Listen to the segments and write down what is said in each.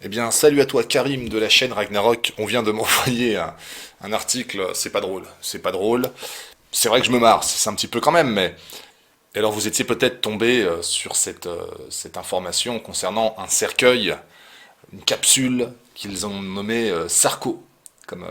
Eh bien, salut à toi Karim de la chaîne Ragnarok. On vient de m'envoyer un article, c'est pas drôle, c'est pas drôle. C'est vrai que je me marre, c'est un petit peu quand même, mais... Et alors vous étiez peut-être tombé sur cette information concernant un cercueil, une capsule qu'ils ont nommée Sarko. Comme,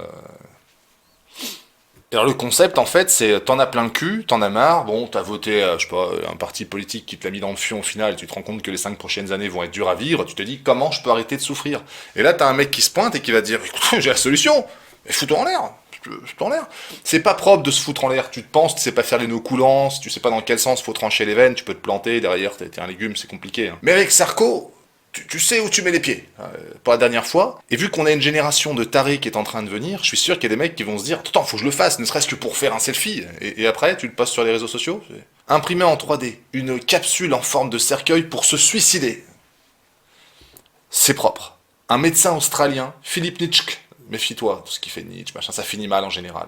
Et alors le concept en fait c'est t'en as plein le cul, t'en as marre, bon t'as voté je sais pas un parti politique qui te l'a mis dans le fion au final, tu te rends compte que les 5 prochaines années vont être dures à vivre, tu te dis comment je peux arrêter de souffrir. Et là t'as un mec qui se pointe et qui va te dire écoute j'ai la solution, mais fous-toi en l'air. Fous-toi en l'air. C'est pas propre de se foutre en l'air, tu te penses, tu sais pas faire les nœuds coulants, tu sais pas dans quel sens faut trancher les veines, tu peux te planter, derrière t'es un légume, c'est compliqué. Hein. Mais avec Sarko, tu sais où tu mets les pieds, pour la dernière fois. Et vu qu'on a une génération de tarés qui est en train de venir, je suis sûr qu'il y a des mecs qui vont se dire attends, faut que je le fasse, ne serait-ce que pour faire un selfie. Et après, tu le postes sur les réseaux sociaux. Imprimer en 3D une capsule en forme de cercueil pour se suicider. C'est propre. Un médecin australien, Philippe Nitschke, méfie-toi, tout ce qui fait Nietzsche, machin, ça finit mal en général.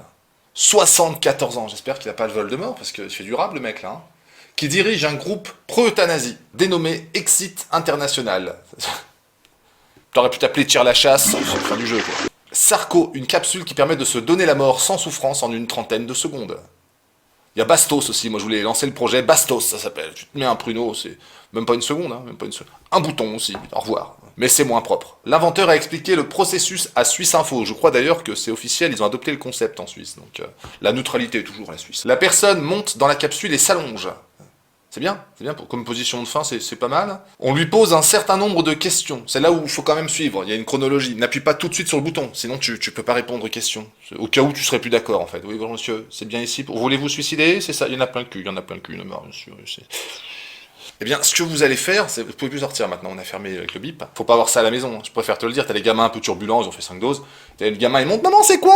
74 ans, j'espère qu'il n'a pas le vol de mort, parce qu'il fait durable le mec là. Hein. Qui dirige un groupe pro-euthanasie, dénommé Exit International. T'aurais pu t'appeler Tire la chasse, c'est la fin du jeu quoi. Sarko, une capsule qui permet de se donner la mort sans souffrance en une trentaine de secondes. Il y a Bastos aussi, moi je voulais lancer le projet, Bastos ça s'appelle. Tu te mets un pruneau, c'est même pas une seconde, hein, même pas une seconde. Un bouton aussi, au revoir. Mais c'est moins propre. L'inventeur a expliqué le processus à Suisse Info. Je crois d'ailleurs que c'est officiel, ils ont adopté le concept en Suisse. Donc la neutralité est toujours la Suisse. La personne monte dans la capsule et s'allonge. C'est bien, comme position de fin, c'est pas mal. On lui pose un certain nombre de questions. C'est là où il faut quand même suivre, il y a une chronologie. N'appuie pas tout de suite sur le bouton, sinon tu peux pas répondre aux questions. Au cas où tu serais plus d'accord en fait. Oui, bonjour monsieur, c'est bien ici. Voulez-vous suicider? C'est ça, il y en a plein le cul, il y en a plein le cul, non, monsieur. Eh bien, ce que vous allez faire, c'est... Vous pouvez plus sortir maintenant, on a fermé avec le bip. Faut pas avoir ça à la maison, je préfère te le dire, t'as des gamins un peu turbulents, ils ont fait 5 doses. T'as le gamin, il monte, maman, c'est quoi?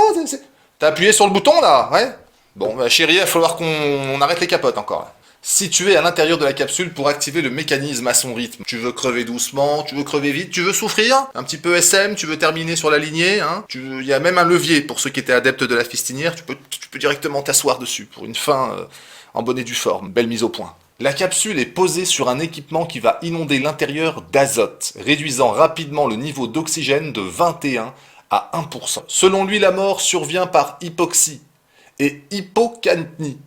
T'as appuyé sur le bouton là? Ouais? Bon, bah, chérie, il va falloir qu'on arrête les capotes encore là. Situé à l'intérieur de la capsule pour activer le mécanisme à son rythme. Tu veux crever doucement, tu veux crever vite, tu veux souffrir, un petit peu SM, tu veux terminer sur la lignée, hein. Il y a même un levier pour ceux qui étaient adeptes de la fistinière, tu peux directement t'asseoir dessus pour une fin en bonne et due forme, belle mise au point. La capsule est posée sur un équipement qui va inonder l'intérieur d'azote, réduisant rapidement le niveau d'oxygène de 21 à 1%. Selon lui, la mort survient par hypoxie et hypocapnie.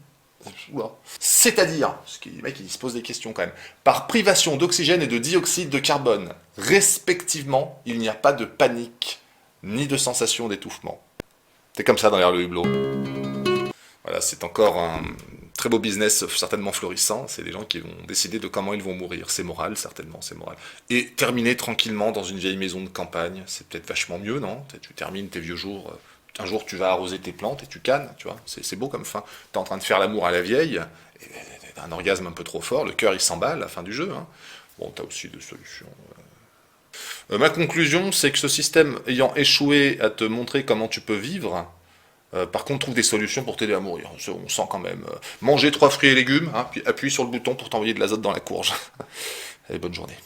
C'est-à-dire, parce que les mecs ils se posent des questions quand même, par privation d'oxygène et de dioxyde de carbone, respectivement, il n'y a pas de panique, ni de sensation d'étouffement. C'est comme ça derrière le hublot. Voilà, c'est encore un très beau business, certainement florissant, c'est des gens qui vont décider de comment ils vont mourir, c'est moral, certainement, c'est moral. Et terminer tranquillement dans une vieille maison de campagne, c'est peut-être vachement mieux, non? Tu termines tes vieux jours... Un jour, tu vas arroser tes plantes et tu cannes, tu vois. C'est beau comme fin. T'es en train de faire l'amour à la vieille, et t'as un orgasme un peu trop fort, le cœur il s'emballe à la fin du jeu. Hein. Bon, t'as aussi des solutions. Ma conclusion, c'est que ce système ayant échoué à te montrer comment tu peux vivre, par contre, trouve des solutions pour t'aider à mourir. On sent quand même. Manger 3 fruits et légumes, hein, puis appuie sur le bouton pour t'envoyer de l'azote dans la courge. Allez, bonne journée.